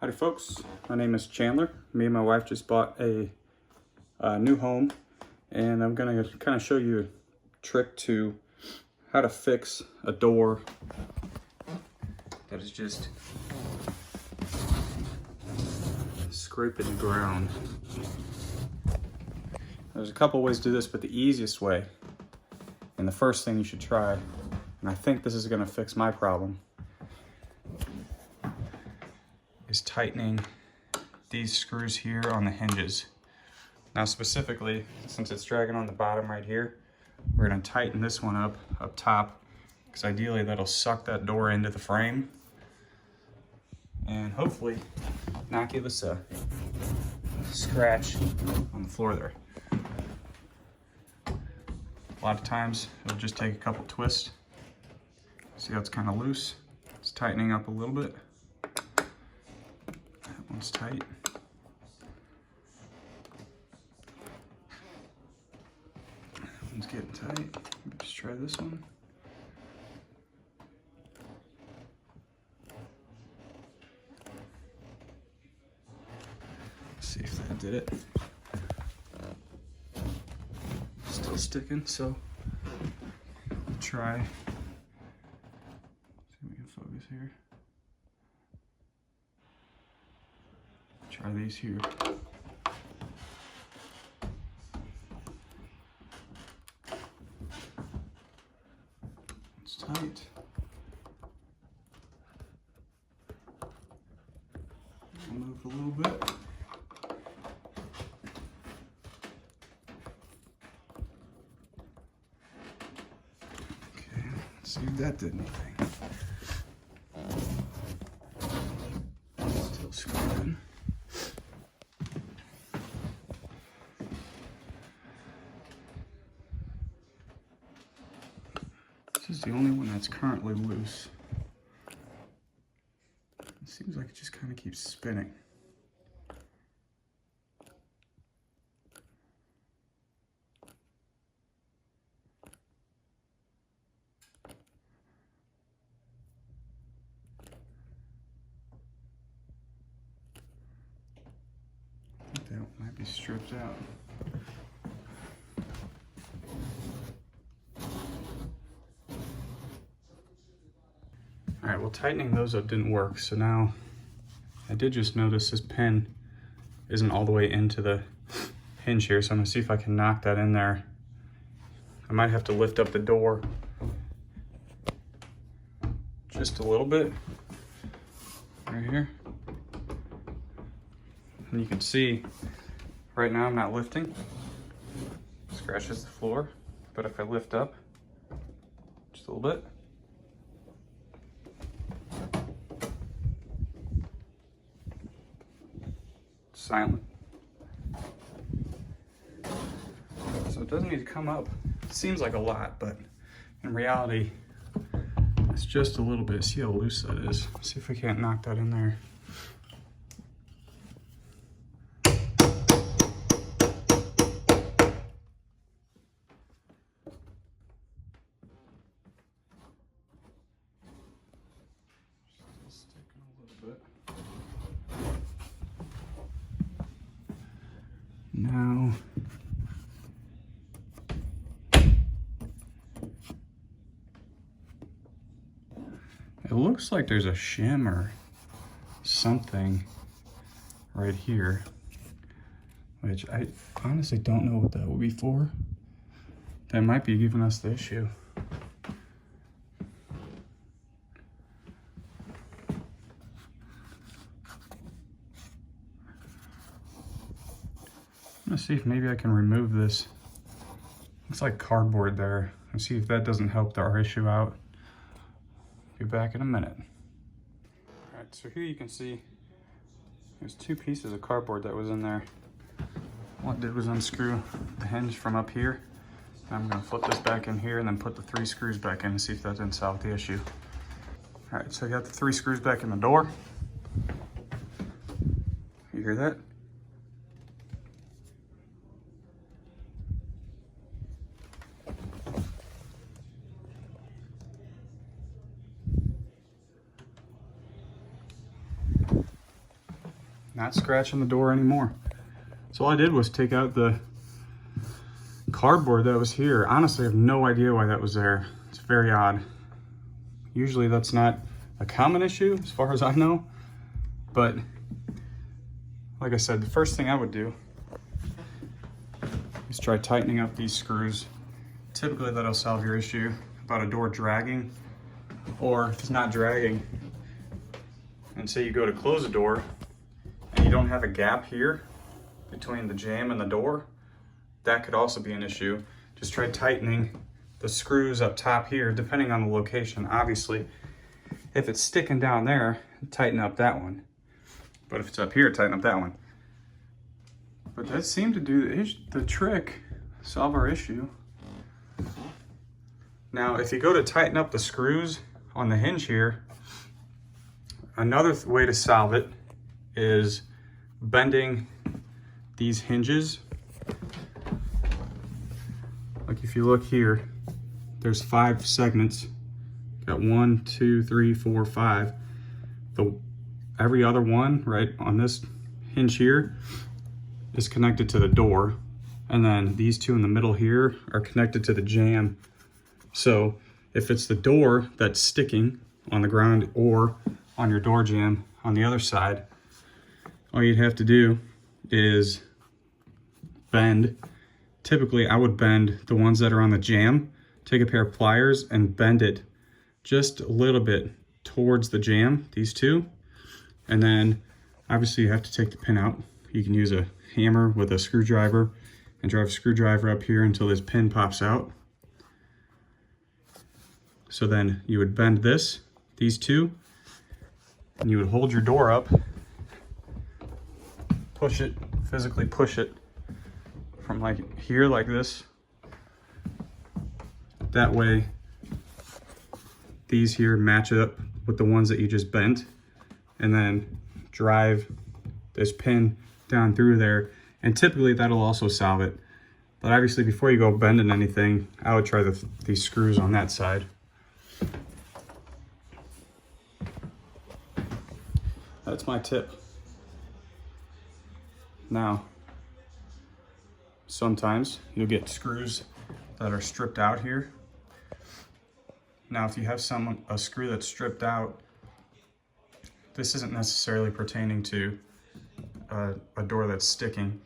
Howdy folks, my name is Chandler. Me and my wife just bought a new home, and I'm gonna kind of show you a trick to how to fix a door that is just scraping the ground. There's a couple ways to do this, but the easiest way, and the first thing you should try, and I think this is gonna fix my problem, is tightening these screws here on the hinges. Now specifically, since it's dragging on the bottom right here, we're gonna tighten this one up top, because ideally that'll suck that door into the frame and hopefully not give us a scratch on the floor there. A lot of times it'll just take a couple twists. See how it's kind of loose? It's tightening up a little bit. That one's tight. That one's getting tight. Let's try this one. Let's see if that did it. Still sticking, so try. See if we can focus here. Try these here. It's tight. I'll move a little bit. Okay, let's see if that did anything. Still screwing. This is the only one that's currently loose. It seems like it just kind of keeps spinning. I think that might be stripped out. All right, well, tightening those up didn't work, so now I did just notice this pin isn't all the way into the hinge here, so I'm gonna see if I can knock that in there. I might have to lift up the door just a little bit, right here. And you can see, right now I'm not lifting. It scratches the floor, but if I lift up just a little bit, silent. So it doesn't need to come up. It seems like a lot, but in reality, it's just a little bit. See how loose that is? See if we can't knock that in there. Still sticking a little bit. Now, it looks like there's a shim or something right here, which I honestly don't know what that would be for. That might be giving us the issue. I'm gonna see if maybe I can remove this. Looks like cardboard there. And see if that doesn't help our issue out. Be back in a minute. All right, so here you can see there's two pieces of cardboard that was in there. What I did was unscrew the hinge from up here. And I'm gonna flip this back in here and then put the 3 screws back in and see if that didn't solve the issue. All right, so I got the 3 screws back in the door. You hear that? not scratching the door anymore. So all I did was take out the cardboard that was here. Honestly, I have no idea why that was there. It's very odd. Usually that's not a common issue as far as I know, but like I said, the first thing I would do is try tightening up these screws. Typically that'll solve your issue about a door dragging, or if it's not dragging, and say you go to close a door and you don't have a gap here between the jamb and the door, that could also be an issue. Just try tightening the screws up top here, depending on the location. Obviously, if it's sticking down there, tighten up that one. But if it's up here, tighten up that one. But that seemed to do the trick, solve our issue. Now, if you go to tighten up the screws on the hinge here, another way to solve it is bending these hinges. Like if you look here, there's 5 segments. Got 1, 2, 3, 4, 5. Every other one right on this hinge here is connected to the door. And then these 2 in the middle here are connected to the jamb. So if it's the door that's sticking on the ground or on your door jamb on the other side, all you'd have to do is bend. Typically, I would bend the ones that are on the jamb, take a pair of pliers and bend it just a little bit towards the jamb, these 2. And then obviously you have to take the pin out. You can use a hammer with a screwdriver and drive a screwdriver up here until this pin pops out. So then you would bend these 2, and you would hold your door up, push it, physically push it from like here, like this. That way, these here match up with the ones that you just bent, and then drive this pin down through there. And typically that'll also solve it. But obviously before you go bending anything, I would try these screws on that side. That's my tip. Now, sometimes you'll get screws that are stripped out here. Now, if you have a screw that's stripped out, this isn't necessarily pertaining to a door that's sticking,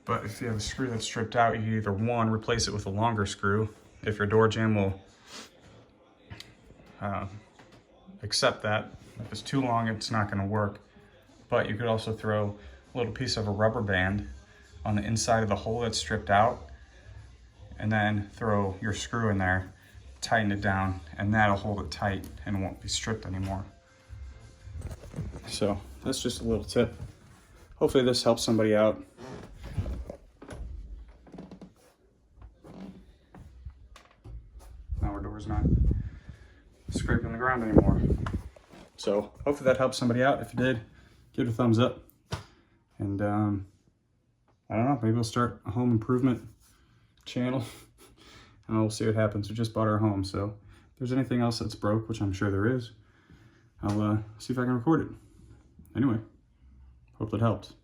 but if you have a screw that's stripped out, you either one, replace it with a longer screw, if your door jamb will accept that. If it's too long, it's not going to work. But you could also throw a little piece of a rubber band on the inside of the hole that's stripped out, and then throw your screw in there, tighten it down, and that'll hold it tight and it won't be stripped anymore. So that's just a little tip. Hopefully this helps somebody out. Now our door's not scraping the ground anymore. So hopefully that helps somebody out. If you did, give it a thumbs up. And I don't know, maybe we'll start a home improvement channel and we'll see what happens. We just bought our home, so if there's anything else that's broke, which I'm sure there is, I'll see if I can record it. Anyway, hope that helped.